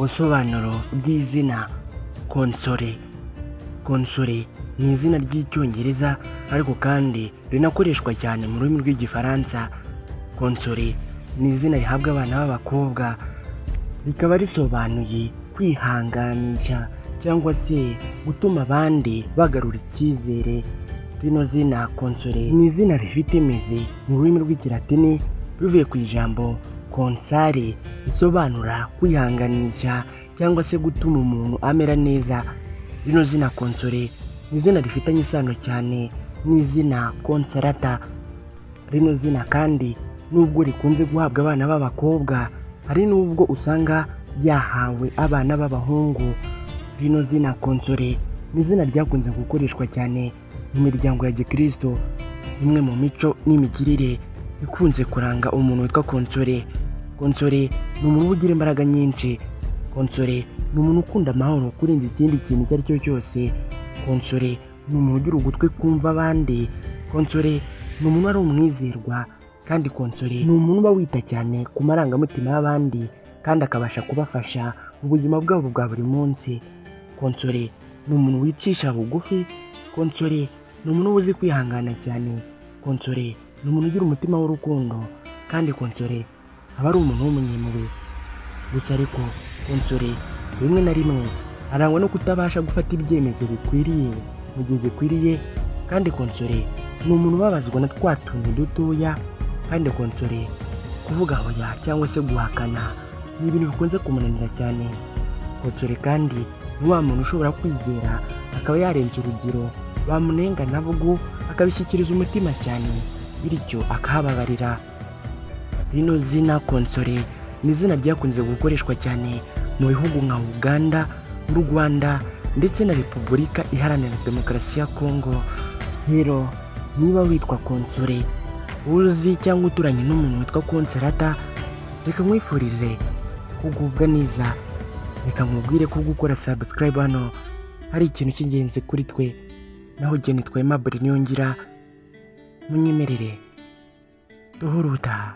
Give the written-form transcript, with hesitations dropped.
Ubusobanuro bw'izina konsole. Konsole ni izina ry'icyongereza ariko kandi rinakoreshwa cyane mu rurimi rw'igifaransa. Konsole ni izina rihabwa abana b'abakobwa, rikaba risobanuye kwihanganisha cyangwa se gutuma abandi bagarura icyizere. Rino zina konsole ni izina rifite imizi mu rurimi rw'ikilatini bivuye ku ijambo konsare, risobanura kwihanganisha cyangwa se gutuma umuntu amera neza. Rino zina konsole ni izina rifitanye isano cyane n'izina konsolata. Rino zina kandi nubwo rikunze guhabwa abana b'abakobwa, hari n'ubwo usanga ryahawe abana b'abahungu. Rino zina konsole ni izina ryakunze gukoreshwa cyane mu miryango ya gikristo. Imwe mu mico n'imigirire ikunze kuranga umuntu witwa konsole. Konsole ni umuntu ugira imbaraga nyinshi. Konsole ni umuntu ukunda amahoro kurenza ikindi kintu icyo ari cyo cyose. Konsole ni umuntu ugira ugutwi kumva abandi. Konsole ni umuntu ari umwizerwa, kandi konsole ni umuntu uba wita cyane ku marangamutima y'abandi kandi akabasha kubafasha mu buzima bwabo bwa buri munsi. Konsole ni umuntu wicisha bugufi. Konsole ni umuntu uba uzi kwihangana cyane. Konsole ni umuntu ugira umutima w'urukundo, kandi konsole aba ari umuntu w'umunyempuhwe. Gusa ariko konsole rimwe na rimwe arangwa no kutabasha gufata ibyemezo bikwiriye mu gihe gikwiriye, kandi konsole ni umuntu ubabazwa na twa tuntu dutoya. Kandi konsole kuvuga hoya cyangwa se guhakana ni ibintu bikunze kumunanira cyane. Konsole kandi ni wa muntu ushobora kwizera akaba yarenza urugero, bamunenga nabwo akabishyikiriza umutima cyane, bityo akahababarira. Rino zina konsole ni izina ryakunze gukoreshwa cyane mu bihugu nka Uganda, n'u Rwanda ndetse na Repubulika Iharanira Demokarasi ya Kongo. Rero niba witwa konsole, uzi cyangwa uturanye n'umuntu witwa konsolata, reka nkwifurize kugubwa neza. Reka nkubwire ko gukora subscribe hano hari ikintu cy'ingenzi kuri twe. Naho jye nitwa Aimable Niyongira, munyemerere duhure ubutaha.